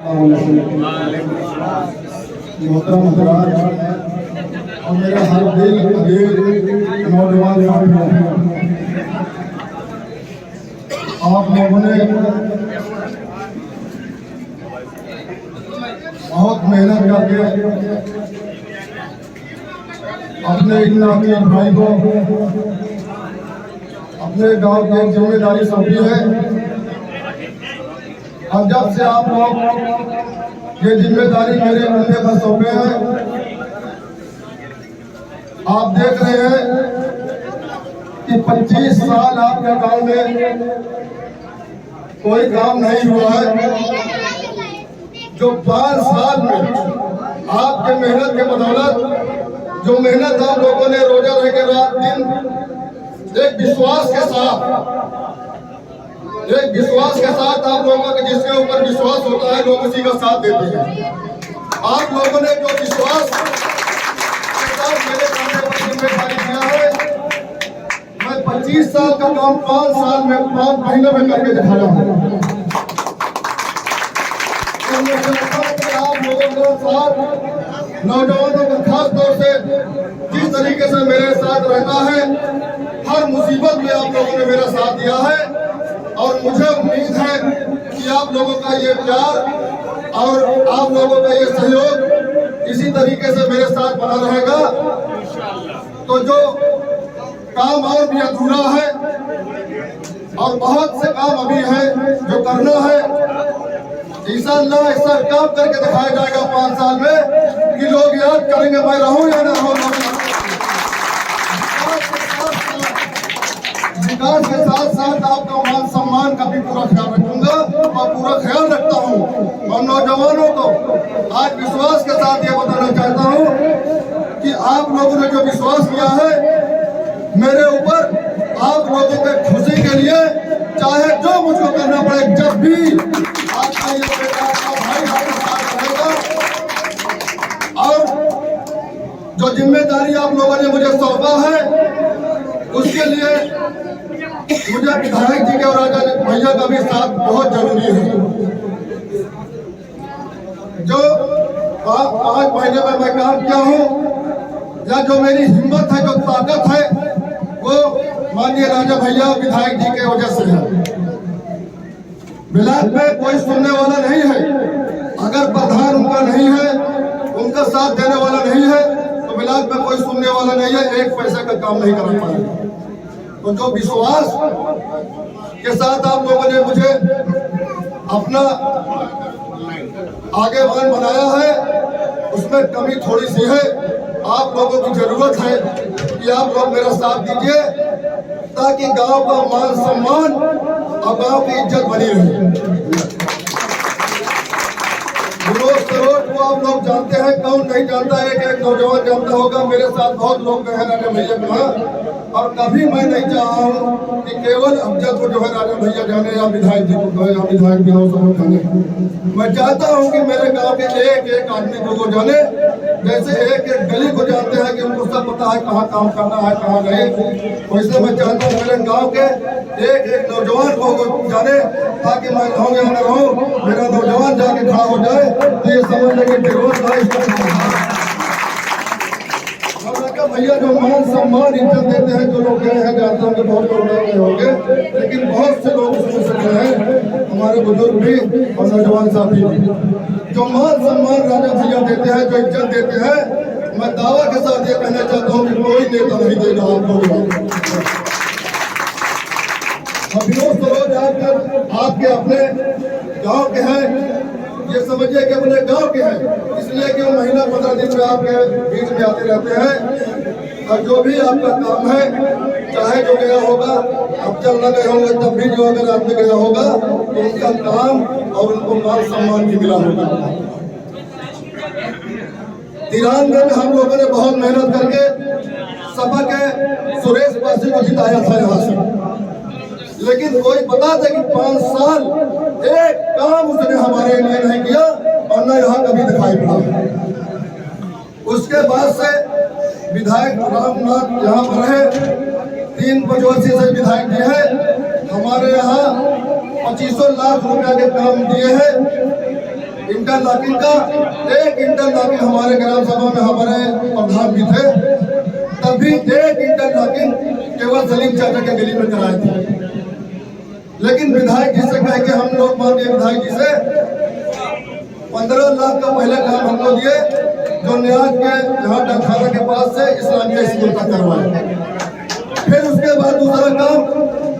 मोहतरम हजरात और मेरा हर दिल नौजवान साथियों, आप लोगों ने बहुत मेहनत करके अपने इलाके भाई को अपने गांव की एक जिम्मेदारी सौंपी है। और जब से आप लोग ये जिम्मेदारी मेरे कंधे पर सौंपे हैं, आप देख रहे हैं कि 25 साल आपके गांव में कोई काम नहीं हुआ है। जो 5 साल में आपके मेहनत के बदौलत, जो मेहनत आप लोगों ने रोजा रह के रात दिन एक विश्वास के साथ आप लोगों का, जिसके ऊपर विश्वास होता है लोग उसी का साथ देते हैं। आप लोगों ने जो विश्वास के साथ मेरे कांधे पर जिम्मेदारी दिया है, मैं 25 साल का काम 5 साल में 5 महीनों में करके दिखाया हूँ। आप लोगों का साथ, नौजवानों का खास तौर से जिस तरीके से मेरे साथ रहता है, हर मुसीबत में आप लोगों ने मेरा साथ दिया है। और मुझे उम्मीद है कि आप लोगों का ये प्यार और आप लोगों का ये सहयोग इसी तरीके से मेरे साथ बना रहेगा। तो जो काम और भी अधूरा है और बहुत से काम अभी है जो करना है, इंशाअल्लाह ऐसा काम करके दिखाया जाएगा 5 साल में कि लोग याद करेंगे मैं रहूं या ना रहूं। विकास के साथ साथ आपका मान सम्मान का भी पूरा ख्याल रखूंगा और पूरा ख्याल रखता हूं। और नौजवानों को आज विश्वास के साथ ये बताना चाहता हूं कि आप लोगों ने जो विश्वास किया है मेरे ऊपर, आप लोगों के खुशी के लिए चाहे जो मुझको करना पड़े, जब भी आपका ये बेटा आपका भाई आपके साथ रहेगा। और जो जिम्मेदारी आप लोगों ने मुझे सौंपा है उसके लिए मुझे विधायक जी के और राजा भैया का भी साथ बहुत जरूरी है। जो 5 महीने में मैं काम किया हूँ, या जो मेरी हिम्मत है, जो ताकत है, वो माननीय राजा भैया विधायक जी के वजह से है। विलायत में कोई सुनने वाला नहीं है। अगर प्रधान उनका नहीं है, उनका साथ देने वाला नहीं है, तो विलायत में कोई सुनने वाला नहीं है, 1 पैसे का काम नहीं कर पाएगा। तो जो विश्वास के साथ आप लोगों ने मुझे अपना आगेवान बनाया है, उसमें कमी थोड़ी सी है। आप लोगों की जरूरत है कि आप लोग मेरा साथ दीजिए ताकि गांव का मान सम्मान और गांव की इज्जत बनी रहे। को आप लोग जानते हैं, कौन नहीं जानता है कि एक नौजवान जानता होगा। मेरे साथ बहुत लोग गए हैं राजा भैया के वहाँ, और कभी मैं नहीं चाहा हूँ कि केवल अफजल को जो है राजा भैया जाने या विधायक जी को कहे या विधायक विनोद को जाने। मैं चाहता हूँ कि मेरे गांव के एक एक आदमी को जाने, जैसे एक एक गली को जानते हैं कि उनको सब पता है कहाँ काम करना है कहाँ नहीं, वैसे मैं चाहता हूँ मेरे गाँव के एक एक नौजवान को जाने, ताकि मैं रहूँ या न रहूँ, मेरा नौजवान जाके खड़ा हो जाए तो ये समझ लेंगे भैया जो मान सम्मान इज्जत देते हैं। जो लोग गए हैं जानते होंगे, बहुत लोग गए होंगे, लेकिन बहुत से लोग उसमें से गए हैं, हमारे बुजुर्ग भी और नौजवान साथी भी। जो मान सम्मान राजा भैया देते हैं, जो इज्जत देते हैं, मैं दावा के साथ ये कहना चाहता हूँ कि कोई नेता नहीं देगा आपको। विनोद सरोज आपके अपने गाँव के हैं, ये समझिए कि अपने गांव के हैं, इसलिए कि वो महीना 15 दिन में आपके बीच में आते रहते हैं। और जो भी आपका काम है, चाहे जो गया होगा, अब चल न गए होंगे तब भी जो अगर आपने गया होगा तो उनका काम और उनको मान सम्मान भी मिला होगा। तिरानवे में हम लोगों ने बहुत मेहनत करके सपा के सुरेश पासी को जिताया था यहाँ से, लेकिन कोई बता दे कि 5 साल एक काम उसने हमारे लिए नहीं किया और न यहाँ कभी दिखाई पड़ा। उसके बाद से विधायक रामनाथ यहाँ पर है, 3 पंचवर्षीय से विधायक जी है, हमारे यहाँ 2500 लाख रुपया के काम दिए हैं। इंटरलॉकिंग का एक इंटरलॉकिंग हमारे ग्राम सभा में हमारे प्रधान भी थे, तभी एक इंटरलॉकिंग केवल सलीम चाचा के गली में कराए थे। लेकिन विधायक जी से कह के हम लोग माननीय विधायक जी से 15 लाख का पहले काम हमको दिए, जो न्याज के यहाँ डाकखाना के पास से इस्लामिया स्कूल का करवाए। फिर उसके बाद दूसरा काम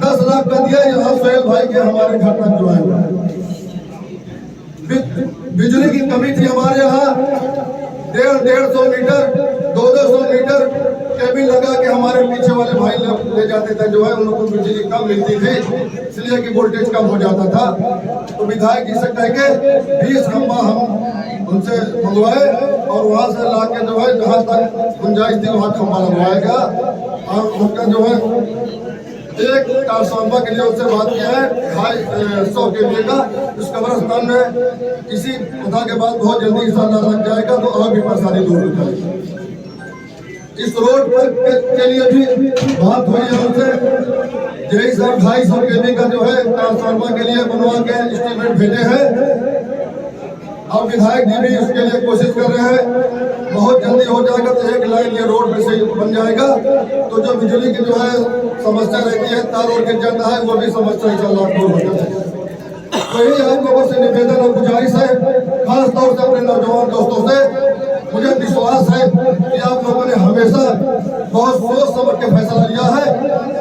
10 लाख का दिया यहाँ सोहेल भाई के हमारे घर तक जो है। बिजली की कमी थी हमारे यहाँ, 150 मीटर 200 मीटर केबिल लगा के हमारे पीछे वाले भाई ले जाते थे, जो है उन लोगों को बिजली कम मिलती थी, इसलिए कि वोल्टेज कम हो जाता था। तो विधायक जी से कह के 20 खंबा हम उनसे मंगवाए और वहाँ से ला के जो है जहाँ तक गुंजाइश थी वहाँ खंबा लगवाएगा। और उनका जो है एक ट्रांसफार्मर के लिए उससे बात किया है 250 के का, इस कब्रिस्तान में इसी पता के बाद बहुत जल्दी इंशाअल्लाह लग जाएगा, तो और भी परेशानी दूर हो जाएगी। इस रोड पर के लिए भी बात हुई है उनसे, यही सर 250 के का जो है ट्रांसफार्मर के लिए बनवा के एस्टीमेट भेजे हैं। अब विधायक जी भी उसके लिए कोशिश कर रहे हैं, बहुत जल्दी हो जाएगा तो एक लाइन ये रोड पे से बन जाएगा। तो जो बिजली की जो है समस्या रहती है, तार और गिर जाता है, वो भी समस्या इंशाअल्लाह दूर हो जाएगी। तो यही आप लोगों से निवेदन और गुजारिश है, खास तौर से अपने नौजवान दोस्तों से। मुझे विश्वास है कि आप लोगों ने हमेशा बहुत सोच समझ के फैसला लिया है।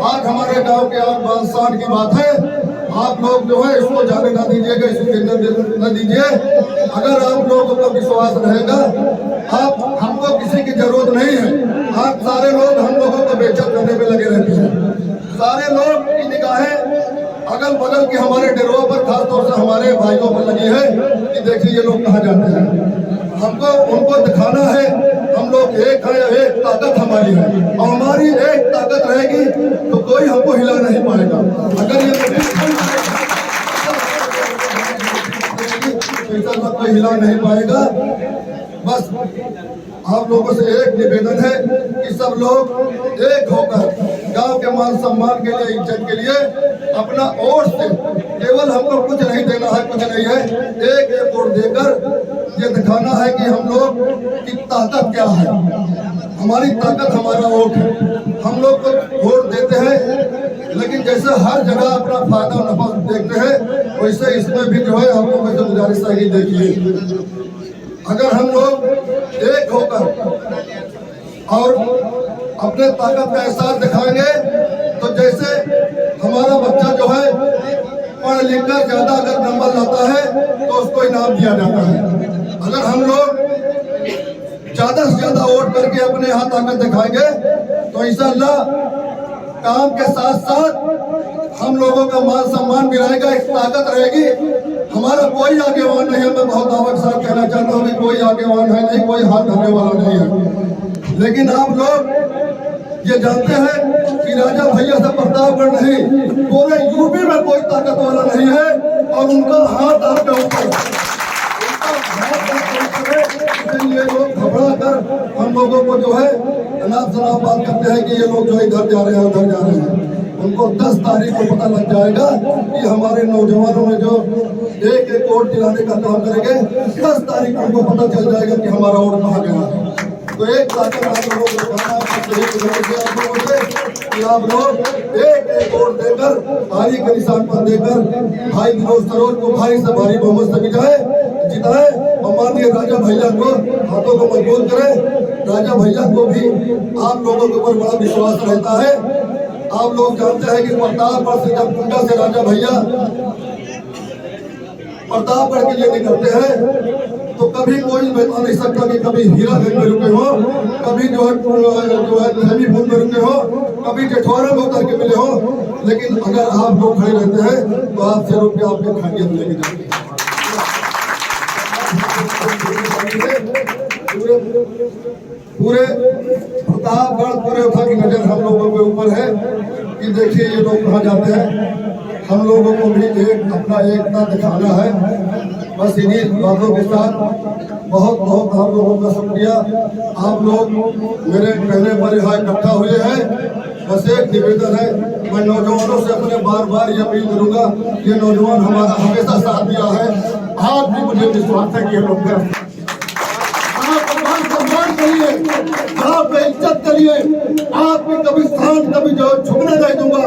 आज हमारे गांव के आप बादशाह की बात है, आप लोग जो है इसको जाने ना दीजिएगा, इसको न दीजिए। अगर आप लोगों का विश्वास रहेगा, आप हमको किसी की जरूरत नहीं है। आप सारे लोग हम लोगों को बेइज्जत करने में लगे रहते हैं। सारे लोग की निगाहें अगल बगल के हमारे डेरों पर, खासतौर से हमारे भाइयों पर लगी है कि देखिए ये लोग कहाँ जाते हैं। हमको उनको दिखाना है हम लोग एक है, एक ताकत हमारी है, और हमारी एक ताकत रहेगी तो कोई हमको हिला नहीं पाएगा। अगर ये कोई हिला नहीं पाएगा। बस आप लोगों से एक निवेदन है कि सब लोग एक होकर गांव के मान सम्मान के लिए, इज्जत के लिए अपना ओर से, केवल हमको कुछ नहीं देना है, कुछ नहीं है, एक एक वोट देकर ये दिखाना है कि हम लोग की ताकत क्या है। हमारी ताकत हमारा वोट है। हम लोग को वोट देते हैं, लेकिन जैसे हर जगह अपना फायदा नफा देखते हैं, वैसे इसमें भी जो है हम लोग से गुजारिश है, देखिए अगर हम लोग एक होकर और अपने ताकत का एहसास दिखाएंगे, तो जैसे हमारा बच्चा जो है पढ़ लिख कर ज्यादा अगर नंबर लाता है तो उसको इनाम दिया जाता है। अगर हम लोग ज्यादा से ज्यादा वोट करके अपने यहाँ ताकत दिखाएंगे तो इंशाअल्लाह काम के साथ साथ हम लोगों का मान सम्मान भी रहेगा, एक ताकत रहेगी। हमारा कोई आगेवान नहीं है, मैं बहुत दावा के साथ कहना चाहता हूँ कि कोई आगेवान है नहीं, कोई हाथ धरने वाला नहीं है। लेकिन आप लोग ये जानते हैं कि राजा भैया से प्रतापगढ़ नहीं, पूरे यूपी में कोई ताकत वाला नहीं है, और उनका हाथ आपके ऊपर। ये लोग घबरा कर हम लोगों को जो है अनाप शनाप बात करते हैं कि ये लोग जो है इधर जा रहे हैं, उधर जा रहे हैं। उनको 10 तारीख को पता लग जाएगा कि हमारे नौजवानों ने जो एक एक वोट दिलाने का काम करेंगे, 10 तारीख को उनको पता चल जाएगा कि हमारा वोट कहाँ गया। तो एक ताकत आप लोगों को कहना कि आप लोग एक एक वोट देकर, भारी के निशान पर देकर भाई विनोद सरोज को भारी से भारी बहुमत से जिताए, और माननीय राजा भैया को हाथों को मजबूत करें। राजा भैया को भी आप लोगों के ऊपर बड़ा विश्वास रहता है। आप लोग जानते हैं कि प्रतापगढ़ से जब कुंडा से राजा भैया प्रतापगढ़ के लिए निकलते हैं तो कभी कोई बता नहीं सकता कि कभी हीरागंज में रुके हो, कभी जो है धर्मीपुर में रुके हो, कभी जेठौरा में उतर के मिले हो। लेकिन अगर आप लोग खड़े रहते हैं तो आपसे रुक के आपके खैरियत लेके जाएंगे। पूरे प्रतापगढ़ पूरे उठा की नजर हम लोगों के ऊपर है कि देखिए ये लोग कहाँ जाते हैं। हम लोगों को भी एक अपना एकता दिखाना है। बस इन्हीं बातों के साथ बहुत बहुत आप लोगों का शुक्रिया। आप लोग मेरे कहने पर यहाँ इकट्ठा हुए हैं। बस एक निवेदन है, मैं नौजवानों से अपने बार बार ये अपील करूंगा, ये नौजवान हमारा हमेशा साथ दिया है, आज भी मुझे विश्वास है कि ये लोग आप मान सम्मान करिए, आप इज्जत करिए, आपकी कभी स्थान कभी जो झुकने नहीं दूंगा।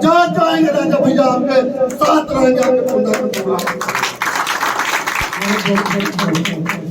जहाँ जाएंगे राजा भैया आपके साथ रहेंगे, आपके